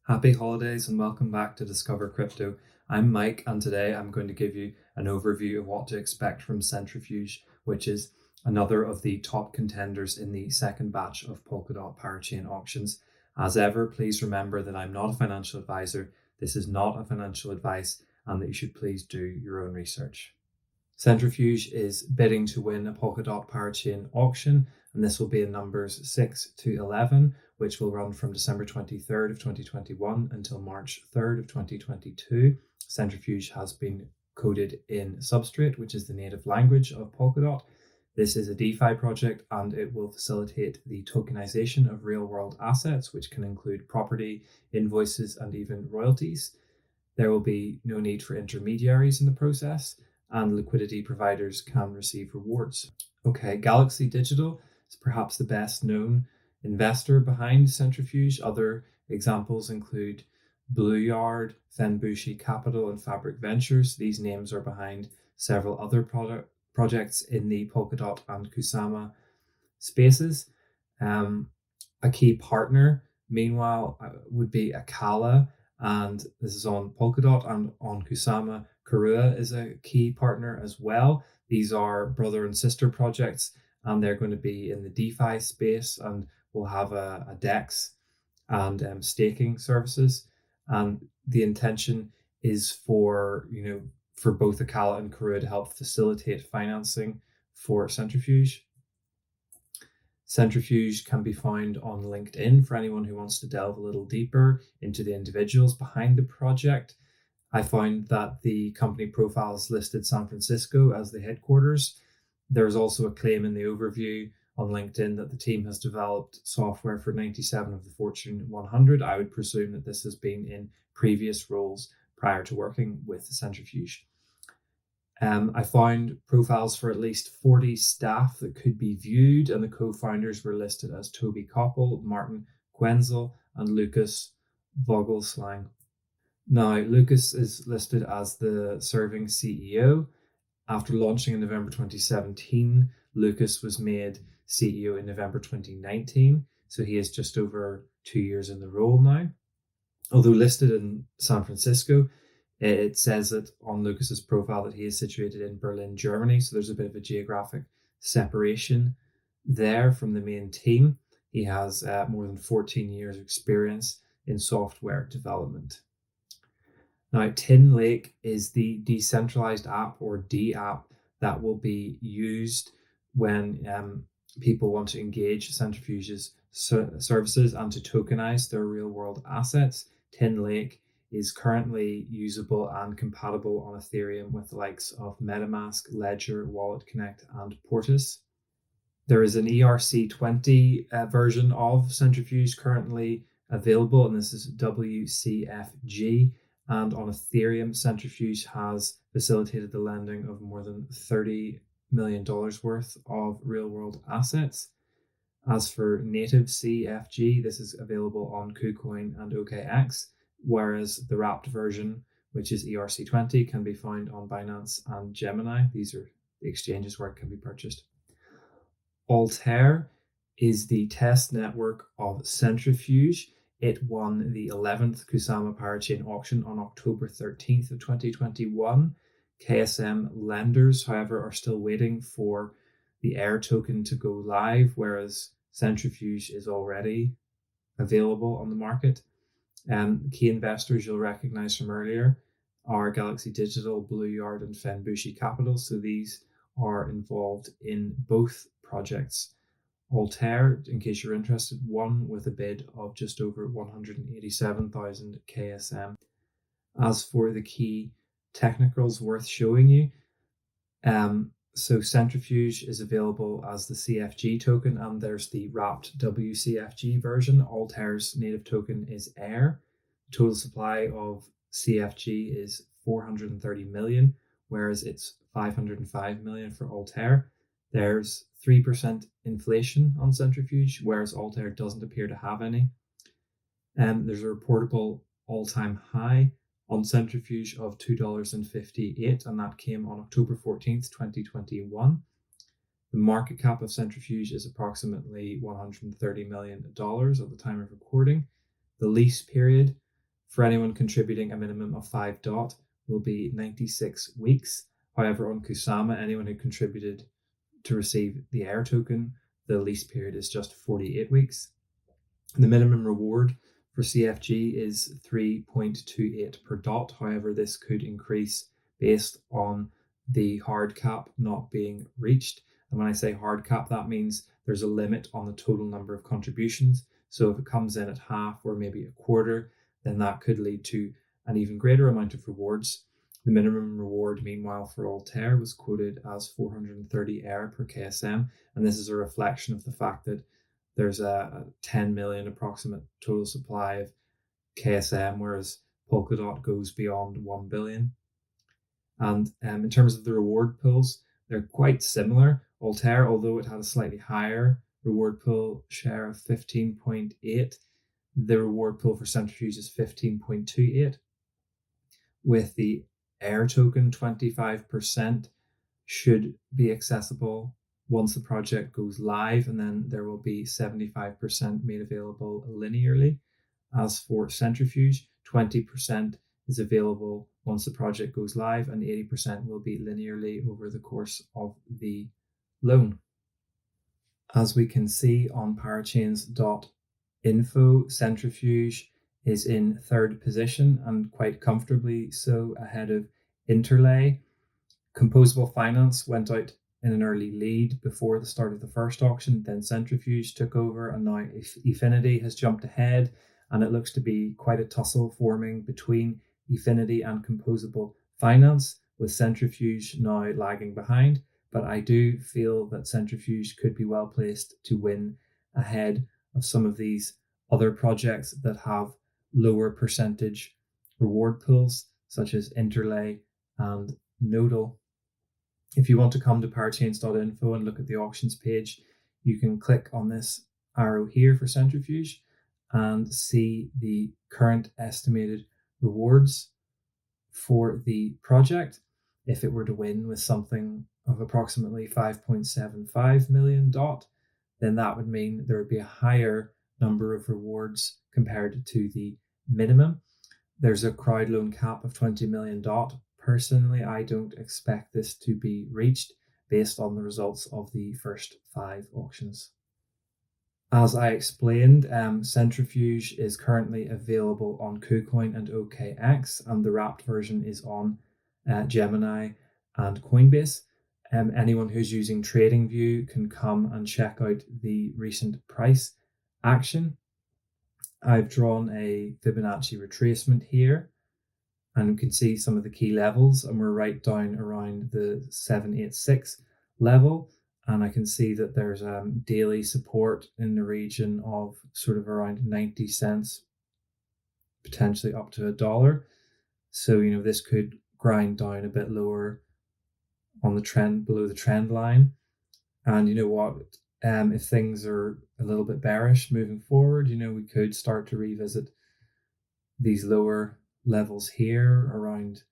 Happy holidays and welcome back to Discover Crypto. I'm Mike, and today I'm going to give you an overview of what to expect from Centrifuge, which is another of the top contenders in the second batch of Polkadot Parachain auctions. As ever, please remember that I'm not a financial advisor, this is not a financial advice, and that you should please do your own research. Centrifuge is bidding to win a Polkadot Parachain auction, and this will be in numbers 6 to 11, which will run from December 23rd of 2021 until March 3rd of 2022. Centrifuge has been coded in Substrate, which is the native language of Polkadot. This is a DeFi project, and it will facilitate the tokenization of real-world assets, which can include property, invoices, and even royalties. There will be no need for intermediaries in the process, and liquidity providers can receive rewards. Okay, Galaxy Digital is perhaps the best known investor behind Centrifuge. Other examples include Blue Yard, Fenbushi Capital, and Fabric Ventures. These names are behind several other projects in the Polkadot and Kusama spaces. A key partner, meanwhile, would be Akala, and this is on Polkadot, and on Kusama, Karua is a key partner as well. These are brother and sister projects, and they're going to be in the DeFi space and will have a DEX and staking services. And the intention is for both Akala and Karua to help facilitate financing for Centrifuge. Centrifuge can be found on LinkedIn for anyone who wants to delve a little deeper into the individuals behind the project. I found that the company profiles listed San Francisco as the headquarters. There's also a claim in the overview on LinkedIn that the team has developed software for 97 of the Fortune 100. I would presume that this has been in previous roles prior to working with the Centrifuge. I found profiles for at least 40 staff that could be viewed, and the co-founders were listed as Toby Koppel, Martin Quenzel, and Lucas Vogelslang. Now, Lucas is listed as the serving CEO. After launching in November 2017, Lucas was made CEO in November 2019, so he is just over 2 years in the role now. Although listed in San Francisco, it says that on Lucas's profile that he is situated in Berlin, Germany, so there's a bit of a geographic separation there from the main team. He has more than 14 years of experience in software development. Now, Tin Lake is the decentralized app, or D-app, that will be used when people want to engage Centrifuge's services and to tokenize their real-world assets. Tin Lake is currently usable and compatible on Ethereum with the likes of MetaMask, Ledger, Wallet Connect, and Portis. There is an ERC20 version of Centrifuge currently available, and this is WCFG. And on Ethereum, Centrifuge has facilitated the lending of more than $30 million worth of real-world assets. As for native CFG, this is available on KuCoin and OKX, whereas the wrapped version, which is ERC20, can be found on Binance and Gemini. These are the exchanges where it can be purchased. Altair is the test network of Centrifuge. It won the 11th Kusama Parachain auction on October 13th of 2021. KSM lenders, however, are still waiting for the Air token to go live, whereas Centrifuge is already available on the market. Key investors you'll recognize from earlier are Galaxy Digital, Blue Yard, and Fenbushi Capital, so these are involved in both projects. Altair, in case you're interested, won with a bid of just over 187,000 KSM. As for the key technicals worth showing you, so Centrifuge is available as the CFG token, and there's the wrapped WCFG version. Altair's native token is Air. The total supply of CFG is 430 million, whereas it's 505 million for Altair. There's 3% inflation on Centrifuge, whereas Altair doesn't appear to have any. There's a reportable all-time high on Centrifuge of $2.58, and that came on October 14th, 2021. The market cap of Centrifuge is approximately $130 million at the time of recording. The lease period For anyone contributing a minimum of 5 DOT will be 96 weeks. However, on Kusama, anyone who contributed to receive the Air token, the lease period is just 48 weeks. The minimum reward for CFG is 3.28 per DOT. However, this could increase based on the hard cap not being reached. And when I say hard cap, that means there's a limit on the total number of contributions. So if it comes in at half or maybe a quarter, then that could lead to an even greater amount of rewards. The minimum reward, meanwhile, for Altair was quoted as 430 ER per KSM, and this is a reflection of the fact that there's a 10 million approximate total supply of KSM, whereas Polkadot goes beyond 1 billion. And in terms of the reward pools, they're quite similar. Altair, although it had a slightly higher reward pool share of 15.8, the reward pool for Centrifuge is 15.28. With the Air token, 25% should be accessible once the project goes live, and then there will be 75% made available linearly. As for Centrifuge, 20% is available once the project goes live, and 80% will be linearly over the course of the loan. As we can see on parachains.info, Centrifuge is in third position and quite comfortably so ahead of Interlay. Composable Finance went out in an early lead before the start of the first auction, then Centrifuge took over, and now Efinity has jumped ahead, and it looks to be quite a tussle forming between Efinity and Composable Finance, with Centrifuge now lagging behind. But I do feel that Centrifuge could be well placed to win ahead of some of these other projects that have lower percentage reward pools, such as Interlay and Nodal. If you want to come to parachains.info and look at the auctions page, you can click on this arrow here for Centrifuge and see the current estimated rewards for the project. If it were to win with something of approximately 5.75 million DOT, then that would mean there would be a higher number of rewards compared to the minimum. There's a crowd loan cap of 20 million DOT. Personally, I don't expect this to be reached based on the results of the first 5 auctions. As I explained, Centrifuge is currently available on KuCoin and OKX, and the wrapped version is on Gemini and Coinbase. Anyone who's using TradingView can come and check out the recent price action. I've drawn a Fibonacci retracement here, and you can see some of the key levels, and we're right down around the 786 level, and I can see that there's daily support in the region of sort of around 90 cents, potentially up to $1. So this could grind down a bit lower on the trend, below the trend line. And you know what, if things are a little bit bearish moving forward, we could start to revisit these lower levels here around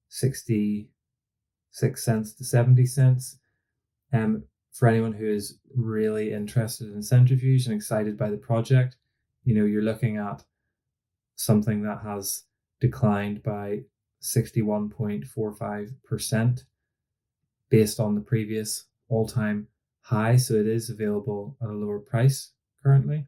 66 cents to 70 cents. For anyone who is really interested in Centrifuge and excited by the project, you're looking at something that has declined by 61.45% based on the previous all-time high. So it is available at a lower price currently.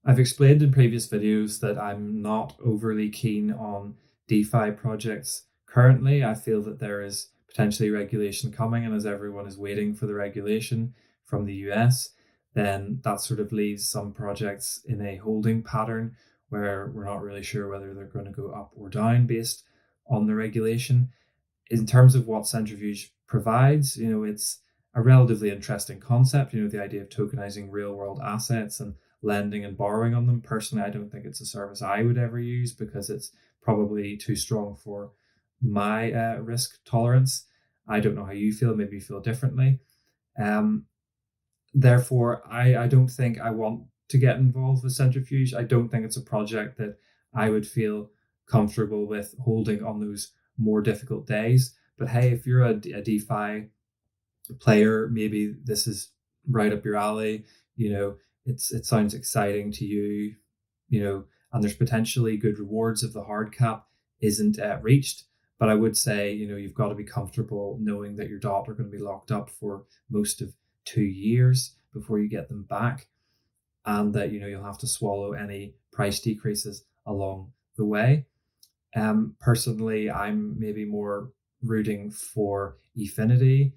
I've explained in previous videos that I'm not overly keen on DeFi projects currently. I feel that there is potentially regulation coming, and as everyone is waiting for the regulation from the US, then that sort of leaves some projects in a holding pattern where we're not really sure whether they're going to go up or down based on the regulation. In terms of what Centrifuge provides, it's a relatively interesting concept, the idea of tokenizing real world assets and lending and borrowing on them. Personally, I don't think it's a service I would ever use because it's probably too strong for my risk tolerance. I don't know how you feel. Maybe you feel differently. Therefore, I don't think I want to get involved with Centrifuge. I don't think it's a project that I would feel comfortable with holding on those more difficult days. But hey, if you're a DeFi player, maybe this is right up your alley. It sounds exciting to you. and there's potentially good rewards if the hard cap isn't reached. But I would say, you've got to be comfortable knowing that your DOT are going to be locked up for most of 2 years before you get them back, and that you'll have to swallow any price decreases along the way. Personally, I'm maybe more rooting for Efinity,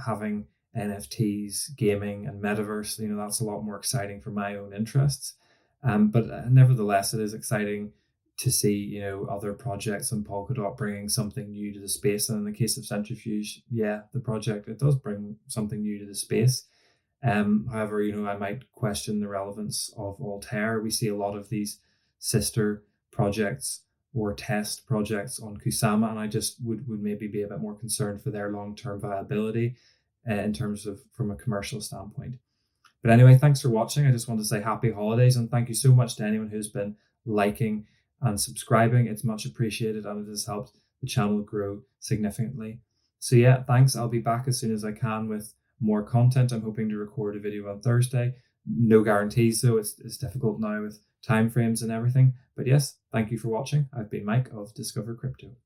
having NFTs, gaming, and metaverse. That's a lot more exciting for my own interests. But nevertheless, it is exciting to see, other projects on Polkadot bringing something new to the space. And in the case of Centrifuge, the project, it does bring something new to the space. However, I might question the relevance of Altair. We see a lot of these sister projects or test projects on Kusama, and I just would maybe be a bit more concerned for their long-term viability in terms of from a commercial standpoint. But anyway, thanks for watching. I just want to say happy holidays, and thank you so much to anyone who's been liking and subscribing. It's much appreciated, and it has helped the channel grow significantly. So thanks. I'll be back as soon as I can with more content. I'm hoping to record a video on Thursday. No guarantees though. It's difficult now with timeframes and everything. But yes, thank you for watching. I've been Mike of Discover Crypto.